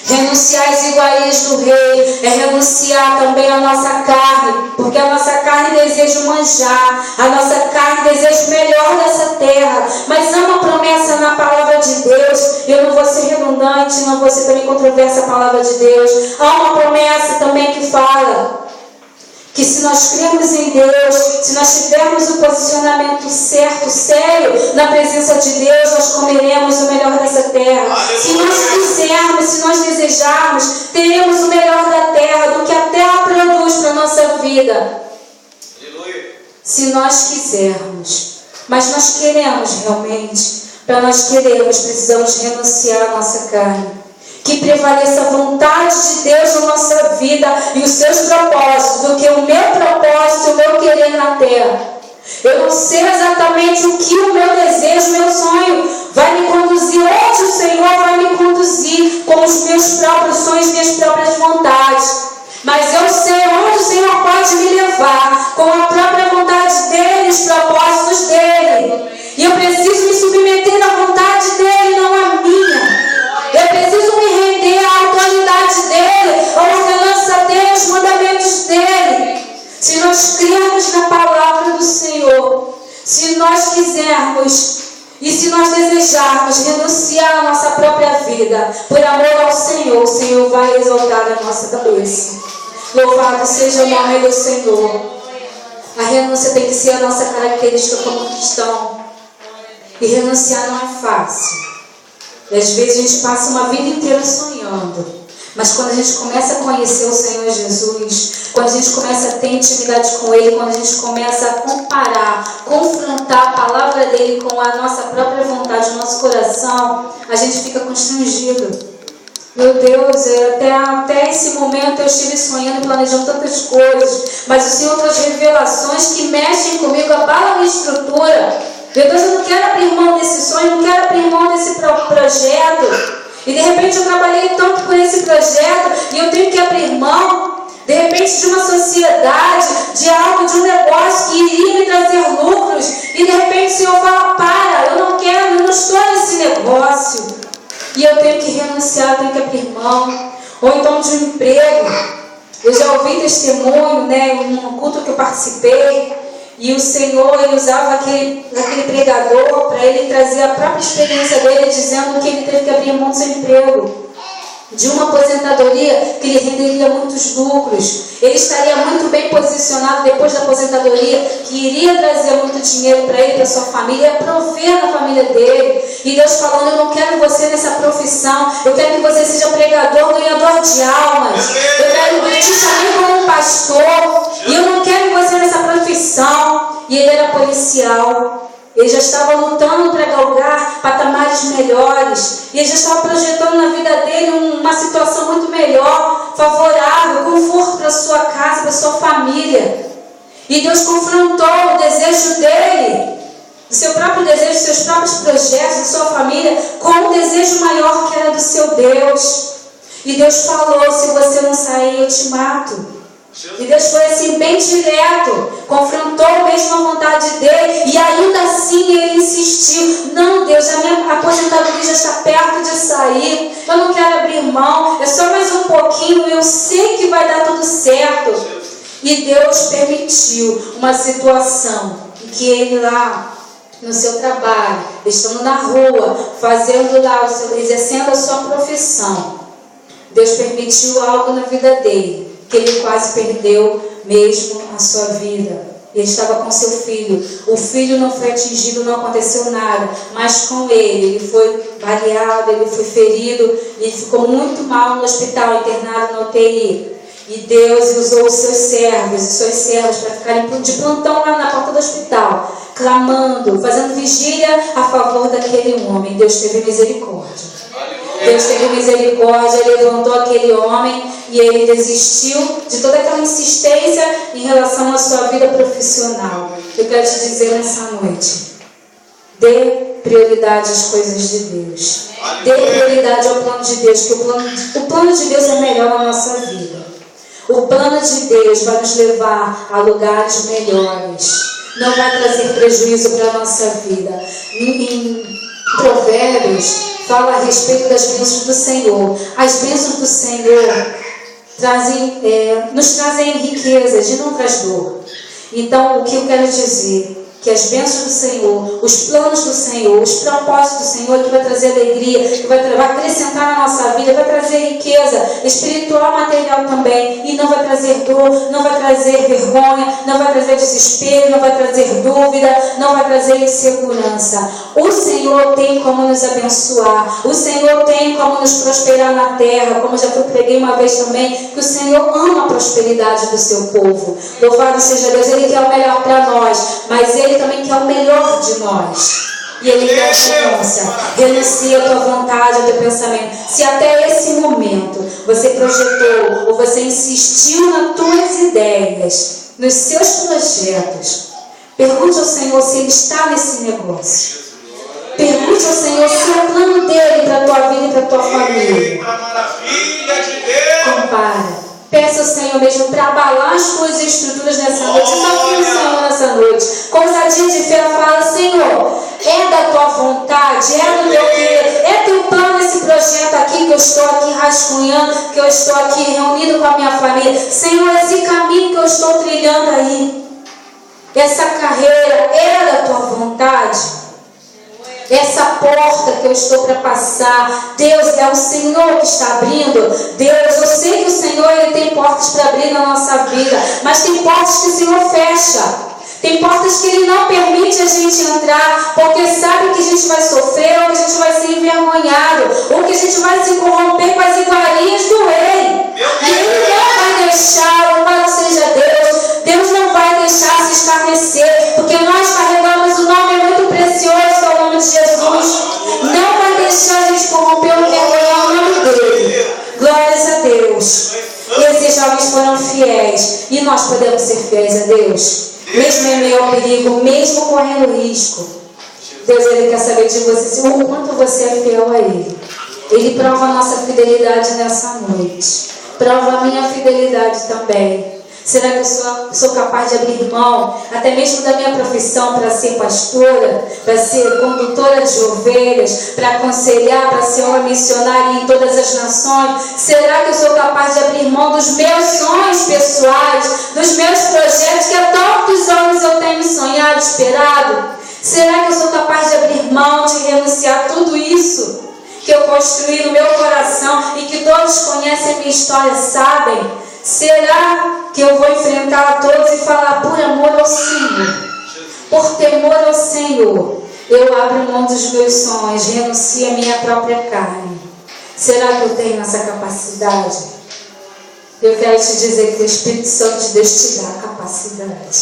Renunciar às iguarias do rei é renunciar também à nossa carne, porque a nossa carne deseja o manjar, a nossa carne deseja o melhor dessa terra, mas há uma promessa na palavra de Deus. Eu não vou ser redundante, não vou ser também controversa a palavra de Deus. Há uma promessa também que fala que se nós cremos em Deus, se nós tivermos o posicionamento certo, sério, na presença de Deus, nós comeremos o melhor dessa terra. Se nós quisermos, se nós desejarmos, teremos o melhor da terra, do que a terra produz para a nossa vida. Se nós quisermos. Mas nós queremos realmente. Para nós queremos, precisamos renunciar à nossa carne. Que prevaleça a vontade de Deus na nossa vida e os seus propósitos, do que o meu propósito, o meu querer na terra. Eu não sei exatamente o que o meu desejo, o meu sonho vai me conduzir, onde o Senhor vai me conduzir com os meus próprios sonhos, minhas próprias vontades. Mas eu sei onde o Senhor pode me levar, com a própria vontade dEle, os propósitos dEle. E eu preciso me submeter à vontade dEle, não à minha. Eu preciso me render à autoridade dEle, à ordenança dEle, aos mandamentos dEle. Se nós crermos na palavra do Senhor, se nós quisermos e se nós desejarmos renunciar à nossa própria vida, por amor ao Senhor, o Senhor vai exaltar a nossa cabeça. Louvado seja o nome do Senhor. A renúncia tem que ser a nossa característica como cristão. E renunciar não é fácil. E às vezes a gente passa uma vida inteira sonhando. Mas quando a gente começa a conhecer o Senhor Jesus, quando a gente começa a ter intimidade com Ele, quando a gente começa a comparar, confrontar a palavra dEle com a nossa própria vontade, o nosso coração, a gente fica constrangido. Meu Deus, até esse momento eu estive sonhando e planejando tantas coisas, mas o Senhor traz revelações que mexem comigo, abalam a minha estrutura. Meu Deus, eu não quero abrir mão desse sonho, não quero abrir mão desse projeto. E de repente eu trabalhei tanto por esse projeto e eu tenho que abrir mão, de repente, de uma sociedade, de algo, de um negócio que iria me trazer lucros. E de repente o Senhor fala, para, eu não quero, eu não estou nesse negócio. E eu tenho que renunciar, eu tenho que abrir mão. Ou então de um emprego. Eu já ouvi testemunho, num culto que eu participei. E o Senhor, Ele usava aquele pregador para Ele trazer a própria experiência dele, dizendo que ele teve que abrir mão do seu emprego, de uma aposentadoria que lhe renderia muitos lucros. Ele estaria muito bem posicionado depois da aposentadoria, que iria trazer muito dinheiro para ele, para sua família, ia prover na família dele. E Deus falando, eu não quero você nessa profissão, eu quero que você seja pregador, ganhador de almas. Eu quero te chamar como um pastor, e eu não quero você nessa profissão. E ele era policial. Ele já estava lutando para galgar patamares melhores. E ele já estava projetando na vida dele uma situação muito melhor, favorável, conforto para a sua casa, para a sua família. E Deus confrontou o desejo dele, o seu próprio desejo, seus próprios projetos, da sua família, com o desejo maior que era do seu Deus. E Deus falou, se você não sair, eu te mato. E Deus foi assim bem direto, confrontou mesmo a vontade dele, e ainda assim ele insistiu, não Deus, a minha aposentadoria já está perto de sair, eu não quero abrir mão, é só mais um pouquinho, eu sei que vai dar tudo certo. E Deus permitiu uma situação em que ele lá no seu trabalho, estando na rua, fazendo lá, exercendo a sua profissão, Deus permitiu algo na vida dele, que ele quase perdeu mesmo a sua vida. Ele estava com seu filho. O filho não foi atingido, não aconteceu nada. Mas com ele foi baleado, ele foi ferido. Ele ficou muito mal no hospital, internado na UTI. E Deus usou os seus servos e suas servas para ficarem de plantão lá na porta do hospital, clamando, fazendo vigília a favor daquele homem. Deus teve misericórdia. Deus teve misericórdia, levantou aquele homem e ele desistiu de toda aquela insistência em relação à sua vida profissional. Eu quero te dizer nessa noite, dê prioridade às coisas de Deus. Dê prioridade ao plano de Deus, que o plano de Deus é melhor na nossa vida. O plano de Deus vai nos levar a lugares melhores. Não vai trazer prejuízo para a nossa vida. Em Provérbios fala a respeito das bênçãos do Senhor. As bênçãos do Senhor nos trazem riquezas e não traz dor. Então, o que eu quero dizer? Que as bênçãos do Senhor, os planos do Senhor, os propósitos do Senhor, que vai trazer alegria, que vai acrescentar na nossa vida, vai trazer riqueza espiritual, material também, e não vai trazer dor, não vai trazer vergonha, não vai trazer desespero, não vai trazer dúvida, não vai trazer insegurança. O Senhor tem como nos abençoar, o Senhor tem como nos prosperar na terra, como já preguei uma vez também, que o Senhor ama a prosperidade do seu povo. Louvado seja Deus, Ele quer o melhor para nós, mas Ele também quer o melhor de nós. E Ele quer renúncia. Renuncia a tua vontade, ao teu pensamento. Se até esse momento você projetou ou você insistiu nas tuas ideias, nos seus projetos, pergunte ao Senhor se Ele está nesse negócio. Pergunte ao Senhor se é o plano dele para a tua vida e para a tua família. Compara. Peça ao Senhor mesmo para abalar as tuas estruturas nessa noite. Desafia o Senhor nessa noite. Com ousadia de fé, fala: Senhor, é da tua vontade, é do teu querer, é teu plano esse projeto aqui que eu estou aqui rascunhando, que eu estou aqui reunido com a minha família. Senhor, esse caminho que eu estou trilhando aí, essa carreira é da tua vontade. Essa porta que eu estou para passar, Deus, é o Senhor que está abrindo. Deus, eu sei que o Senhor Ele tem portas para abrir na nossa vida, mas tem portas que o Senhor fecha. Tem portas que Ele não permite a gente entrar, porque sabe que a gente vai sofrer, ou que a gente vai ser envergonhado, ou que a gente vai se corromper com as iguarias do Rei. E Ele não vai deixar, louvado seja Deus, Deus não vai deixar se escarnecer, porque nós carregamos o nome muito precioso, que é o nome de Jesus. Não vai deixar a gente corromper ou envergonhar o nome dele. Glórias a Deus. E esses jovens foram fiéis, e nós podemos ser fiéis a Deus. Mesmo em meio ao perigo, mesmo correndo risco. Deus, Ele quer saber de você, o quanto você é fiel a Ele. Ele prova a nossa fidelidade nessa noite. Prova a minha fidelidade também. Será que eu sou capaz de abrir mão, até mesmo da minha profissão, para ser pastora, para ser condutora de ovelhas, para aconselhar, para ser uma missionária em todas as nações? Será que eu sou capaz de abrir mão dos meus sonhos pessoais, dos meus projetos que há tantos anos eu tenho sonhado, esperado? Será que eu sou capaz de abrir mão, de renunciar a tudo isso que eu construí no meu coração e que todos conhecem a minha história, sabem? Será que eu vou enfrentar a todos e falar por amor ao Senhor, por temor ao Senhor, eu abro mão dos meus sonhos, renuncio a minha própria carne? Será que eu tenho essa capacidade? Eu quero te dizer que o Espírito Santo de Deus te dá a capacidade.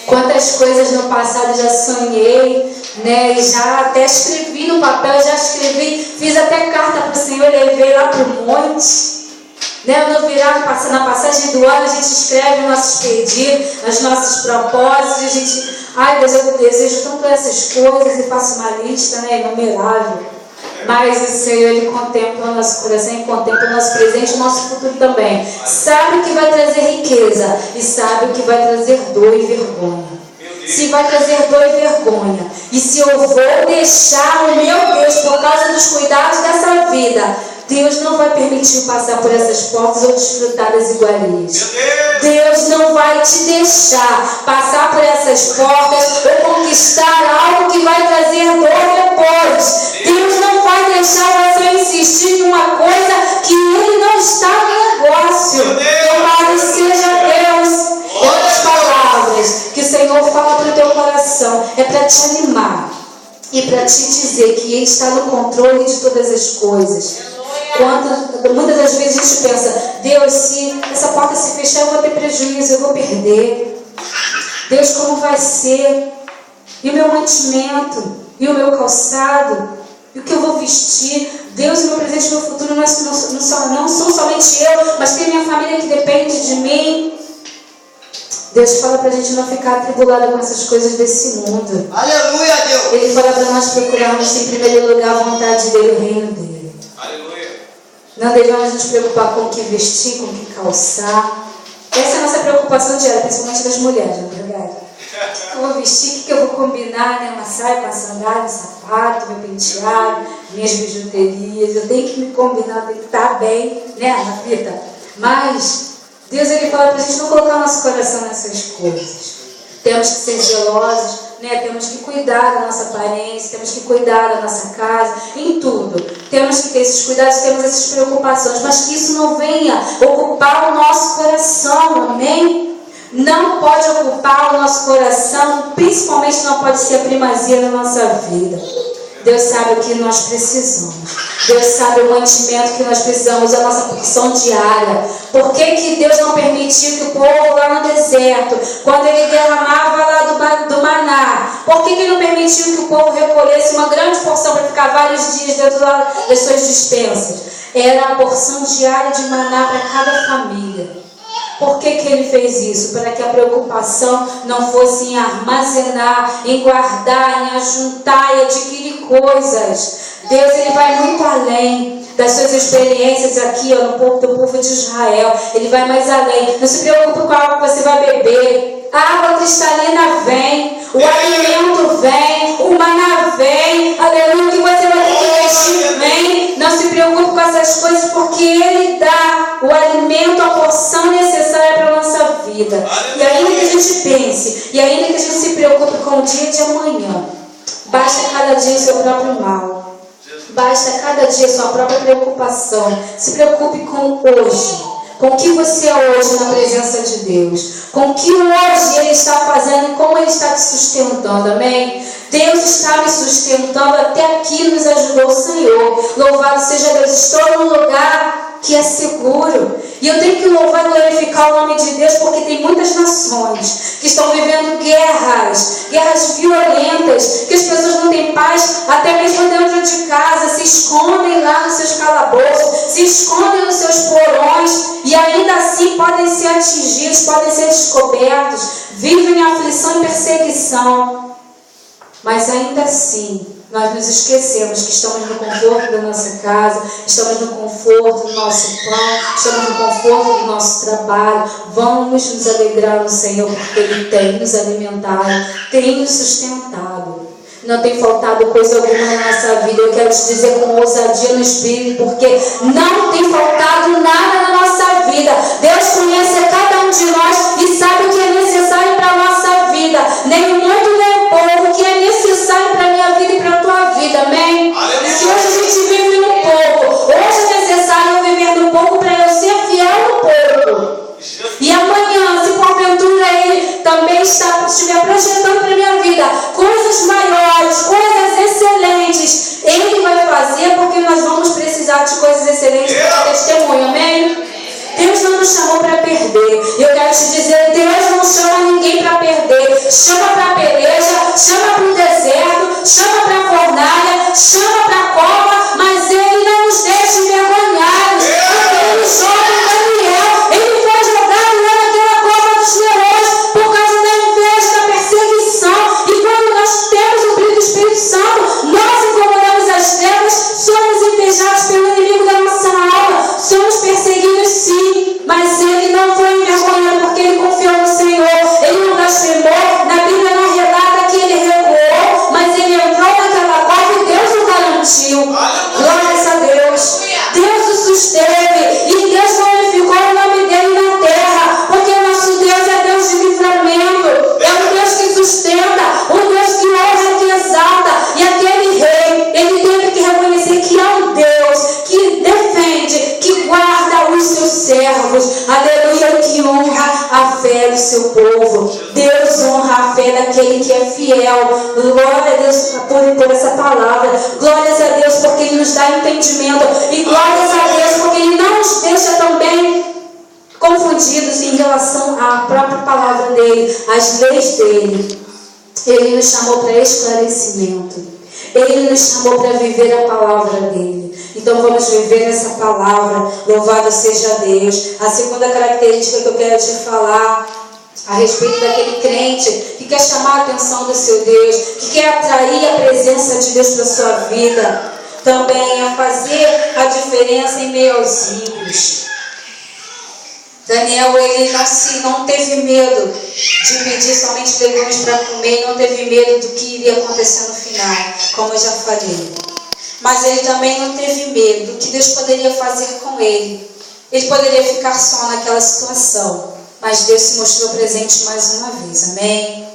Quantas coisas no passado já sonhei, né? E já até escrevi no papel, fiz até carta para o Senhor, levei lá para o monte. No virar, na passagem do ano, a gente escreve nossos pedidos, os nossos propósitos, a gente, ai Deus, eu desejo tanto essas coisas e faço uma lista, inumerável. Mas o Senhor, Ele contempla o nosso coração, contempla o nosso presente e o nosso futuro também. Sabe o que vai trazer riqueza e sabe o que vai trazer dor e vergonha. Se vai trazer dor e vergonha, e se eu vou deixar o meu Deus por causa dos cuidados dessa vida, Deus não vai permitir passar por essas portas ou desfrutar das iguarias. Deus não vai te deixar passar por essas portas ou conquistar algo que vai trazer dor depois. Deus não vai deixar você insistir em uma coisa que Ele não está no negócio. Louvado seja Deus. Outras palavras que o Senhor fala para o teu coração é para te animar e para te dizer que Ele está no controle de todas as coisas. Muitas das vezes a gente pensa: Deus, se essa porta se fechar, eu vou ter prejuízo, eu vou perder. Deus, como vai ser? E o meu mantimento? E o meu calçado? E o que eu vou vestir? Deus, o meu presente e o meu futuro não sou somente eu, mas tem minha família que depende de mim. Deus fala para a gente não ficar atribulado com essas coisas desse mundo. Aleluia, Deus! Ele fala para nós procurarmos em primeiro lugar a vontade dele, o reino dele. Aleluia! Não devemos nos preocupar com o que vestir, com o que calçar. Essa é a nossa preocupação diária, principalmente das mulheres, não é verdade? O que eu vou vestir, o que eu vou combinar, né? Uma saia, uma sandália, um sapato, meu penteado, minhas bijuterias. Eu tenho que me combinar, tenho que estar bem, né, Rafita? Mas Deus, Ele fala para a gente não colocar nosso coração nessas coisas. Temos que ser zelosos, né? Temos que cuidar da nossa aparência, temos que cuidar da nossa casa, em tudo. Temos que ter esses cuidados, temos essas preocupações, mas que isso não venha ocupar o nosso coração, amém? Não pode ocupar o nosso coração, principalmente não pode ser a primazia da nossa vida. Deus sabe o que nós precisamos. Deus sabe o mantimento que nós precisamos, a nossa porção diária. Por que Deus não permitiu que o povo lá no deserto, quando Ele derramava lá do maná, por que Ele não permitiu que o povo recolhesse uma grande porção para ficar vários dias dentro das suas despensas? Era a porção diária de maná para cada família. Por que Ele fez isso? Para que a preocupação não fosse em armazenar, em guardar, em ajuntar e adquirir coisas. Deus, Ele vai muito além das suas experiências aqui, do povo de Israel. Ele vai mais além. Não se preocupe com a água que você vai beber. A água cristalina vem, o alimento vem, o maná vem, aleluia, que você vai ter que vestir vem. Não se preocupe com essas coisas, porque Ele dá o alimento, a porção necessária para a nossa vida. E ainda que a gente pense, e ainda que a gente se preocupe com o dia de amanhã, basta cada dia o seu próprio mal. Basta cada dia a sua própria preocupação. Se preocupe com hoje. Com o que você é hoje na presença de Deus. Com o que hoje Ele está fazendo e como Ele está te sustentando. Amém? Deus está me sustentando. Até aqui nos ajudou o Senhor. Louvado seja Deus. Estou num lugar que é seguro. E eu tenho que louvar e glorificar o nome de Deus, porque tem muitas nações que estão vivendo guerras violentas, que as pessoas não têm paz, até mesmo dentro de casa, se escondem lá nos seus calabouços, se escondem nos seus porões, e ainda assim podem ser atingidos, podem ser descobertos, vivem em aflição e perseguição. Mas ainda assim, nós nos esquecemos que estamos no conforto da nossa casa, estamos no conforto do nosso pão, estamos no conforto do nosso trabalho. Vamos nos alegrar no Senhor, porque Ele tem nos alimentado, tem nos sustentado. Não tem faltado coisa alguma na nossa vida. Eu quero te dizer com ousadia no Espírito, porque não tem faltado nada na nossa vida. Deus conhece a cada um de nós e sabe o que é necessário para a nossa vida. Nem muito, nem pouco, o que é necessário para a minha vida e para a tua vida. Amém? E se hoje a gente vive no pouco, hoje é necessário eu viver no pouco para eu ser fiel no pouco. E amanhã, se porventura Ele também estiver projetando para a minha vida coisas maiores, coisas excelentes, Ele vai fazer, porque nós vamos precisar de coisas excelentes para testemunho, amém? Deus não nos chamou para perder. E eu quero te dizer, Deus não chama ninguém para perder. Chama para a peleja, chama para o deserto, chama para a fornalha, chama para a cova, mas Ele não nos deixa envergonhados. Porque Ele joga em Daniel, Ele foi jogado lá naquela cova dos leões por causa da inveja, da perseguição. E quando nós temos o brilho do Espírito Santo, nós incomodamos as trevas, somos invejados pelo inimigo da nossa alma, somos perseguidos sim, mas Ele não foi envergonhado porque Ele confiou no Senhor. Ele não blasfemou. Na Bíblia não relata que Ele recuou, mas Ele entrou naquela cova e Deus o garantiu. Glórias a Deus. Deus o susteve e Deus glorificou o nome dEle na terra, porque o nosso Deus é Deus de livramento, é um Deus que sustenta, um Deus que honra, que exalta. E aquele rei, ele teve que reconhecer que é um Deus que defende, que guarda os seus servos, aleluia, que honra a fé do seu povo. Deus honra a fé daquele que é fiel. Glória a Deus por essa palavra. Glórias a Deus porque Ele nos dá entendimento. E glórias a Deus porque Ele não nos deixa também confundidos em relação à própria palavra dEle, às leis dEle. Ele nos chamou para esclarecimento. Ele nos chamou para viver a palavra dEle. Então vamos viver essa palavra. Louvado seja Deus. A segunda característica que eu quero te falar a respeito daquele crente que quer chamar a atenção do seu Deus, que quer atrair a presença de Deus para a sua vida, também é fazer a diferença em meio aos ímpios. Daniel, ele não teve medo de pedir somente legumes para comer, não teve medo do que iria acontecer no final, como eu já falei. Mas ele também não teve medo do que Deus poderia fazer com ele. Ele poderia ficar só naquela situação, mas Deus se mostrou presente mais uma vez, amém?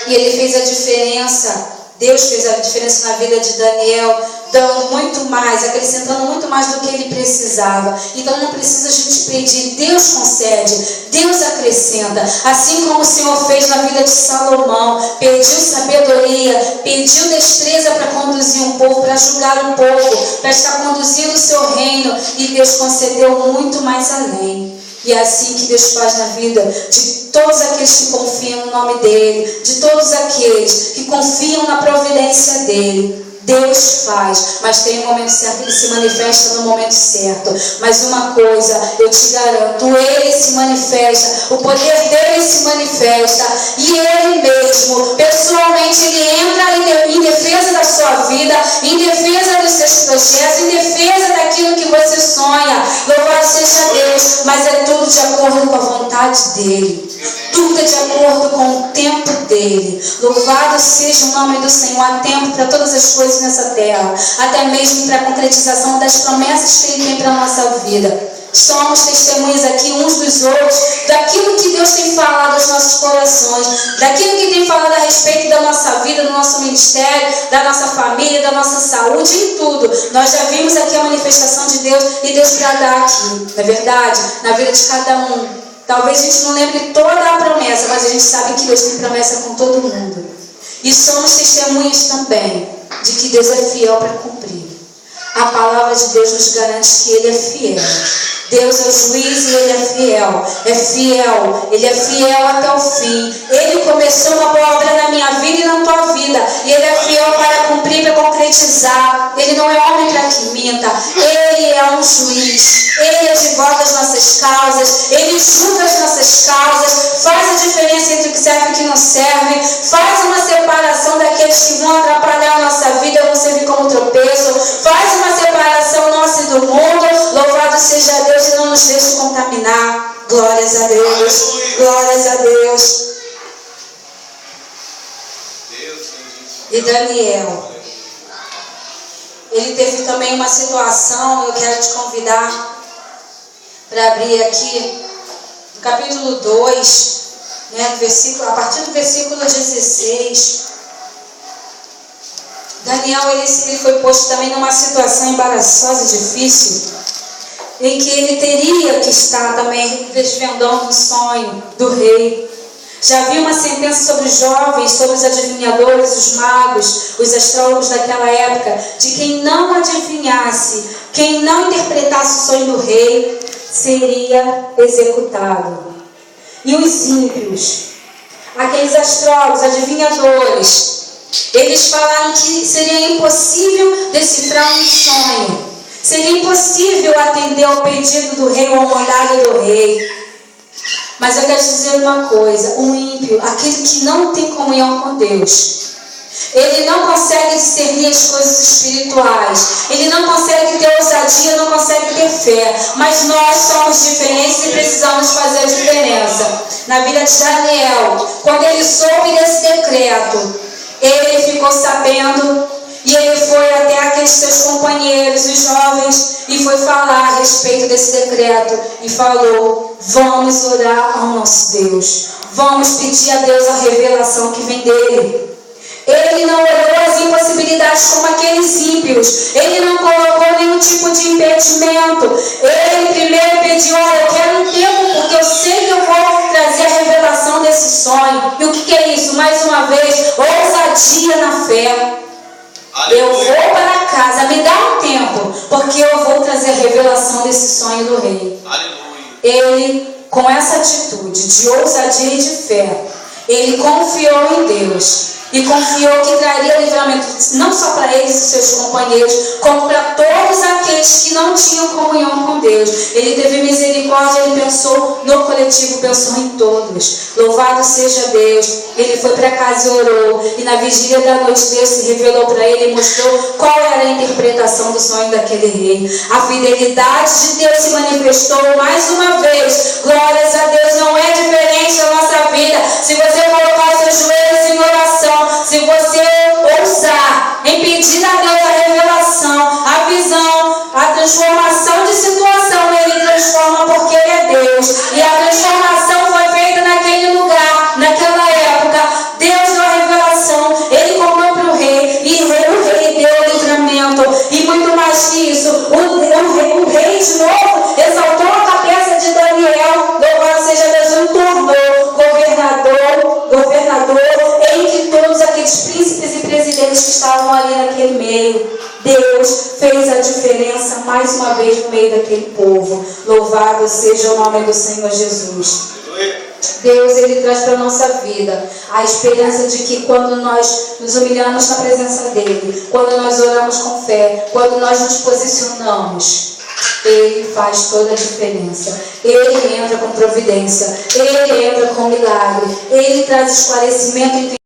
E ele fez a diferença. Deus fez a diferença na vida de Daniel, dando muito mais, acrescentando muito mais do que ele precisava. Então não precisa a gente pedir, Deus concede, Deus acrescenta. Assim como o Senhor fez na vida de Salomão, pediu sabedoria, pediu destreza para conduzir um povo, para julgar um povo, para estar conduzindo o seu reino, e Deus concedeu muito mais além. E é assim que Deus faz na vida de todos aqueles que confiam no nome dEle, de todos aqueles que confiam na providência dEle. Deus faz, mas tem um momento certo, Ele se manifesta no momento certo. Mas uma coisa, eu te garanto, Ele se manifesta, o poder dEle se manifesta, e Ele mesmo, pessoalmente, Ele entra em defesa da sua vida, em defesa dos seus projetos, em defesa daquilo que você sonha. Louvado seja Deus, mas é tudo de acordo com a vontade dEle. Tudo é de acordo com o tempo dEle. Louvado seja o nome do Senhor. Há tempo para todas as coisas nessa terra, até mesmo para a concretização das promessas que Ele tem para a nossa vida. Somos testemunhas aqui uns dos outros, daquilo que Deus tem falado aos nossos corações, daquilo que tem falado a respeito da nossa vida, do nosso ministério, da nossa família, da nossa saúde, em tudo. Nós já vimos aqui a manifestação de Deus, e Deus brada aqui, não é verdade? Na vida de cada um. Talvez a gente não lembre toda a promessa, mas a gente sabe que Deus tem promessa com todo mundo. E somos testemunhas também de que Deus é fiel para cumprir. A palavra de Deus nos garante que Ele é fiel. Deus é o juiz e Ele é fiel. É fiel. Ele é fiel até o fim. Ele começou uma boa obra na minha vida e na tua vida. E Ele é fiel para cumprir, para concretizar. Ele não é homem para que minta. Ele é um juiz. Ele advoga as nossas causas. Ele julga as nossas causas. Faz a diferença entre o que serve e o que não serve. Faz uma separação daqueles que vão atrapalhar a nossa vida, vão servir como tropeço. Faz uma separação nossa e do mundo. Louvado seja Deus. E não nos deixe contaminar. Glórias a Deus. Glórias a Deus. E Daniel, ele teve também uma situação. Eu quero te convidar para abrir aqui no capítulo 2, né, a partir do versículo 16. Daniel, ele foi posto também numa situação embaraçosa e difícil, em que ele teria que estar também desvendando o sonho do rei. Já havia uma sentença sobre os jovens, sobre os adivinhadores, os magos, os astrólogos daquela época, de quem não adivinhasse, quem não interpretasse o sonho do rei, seria executado. E os ímpios, aqueles astrólogos, adivinhadores, eles falaram que seria impossível decifrar um sonho. Seria impossível atender ao pedido do rei ou ao mandado do rei. Mas eu quero te dizer uma coisa: o ímpio, aquele que não tem comunhão com Deus, ele não consegue discernir as coisas espirituais, ele não consegue ter ousadia, não consegue ter fé. Mas nós somos diferentes e precisamos fazer a diferença. Na vida de Daniel, quando ele soube desse decreto, ele ficou sabendo. E ele foi até aqueles seus companheiros, os jovens, e foi falar a respeito desse decreto. E falou: vamos orar ao nosso Deus. Vamos pedir a Deus a revelação que vem dele. Ele não olhou as impossibilidades como aqueles ímpios. Ele não colocou nenhum tipo de impedimento. Ele primeiro pediu: olha, eu quero um tempo, porque eu sei que eu vou trazer a revelação desse sonho. E o que é isso? Mais uma vez, ousadia na fé. Eu vou para casa, me dá um tempo, porque eu vou trazer a revelação desse sonho do rei. Aleluia. Ele, com essa atitude de ousadia e de fé, ele confiou em Deus. E confiou que traria livramento não só para eles e seus companheiros, como para todos aqueles que não tinham comunhão com Deus. Ele teve misericórdia, ele pensou no coletivo, pensou em todos. Louvado seja Deus. Ele foi para casa e orou. E na vigília da noite Deus se revelou para ele e mostrou qual era a interpretação do sonho daquele rei. A fidelidade de Deus se manifestou mais uma vez. Glórias a Deus, não é diferente da nossa vida. Se você colocar os seus joelhos em oração, se você ousar em pedir a Deus a revelação, a visão, a transformação de situação, Ele transforma porque Ele é Deus. E a transformação foi feita naquele lugar, naquela época. Deus deu a revelação, Ele contou para o rei, e o rei deu o livramento. E muito mais que isso, o rei de novo exaltou a cabeça de Daniel, louvado seja Deus, o tornou governador entre todos aqueles príncipes e presidentes que estavam ali naquele meio. Deus fez a diferença mais uma vez no meio daquele povo. Louvado seja o nome do Senhor Jesus. Deus, Ele traz para a nossa vida a esperança de que quando nós nos humilhamos na presença dEle, quando nós oramos com fé, quando nós nos posicionamos, Ele faz toda a diferença. Ele entra com providência, Ele entra com milagre, Ele traz esclarecimento e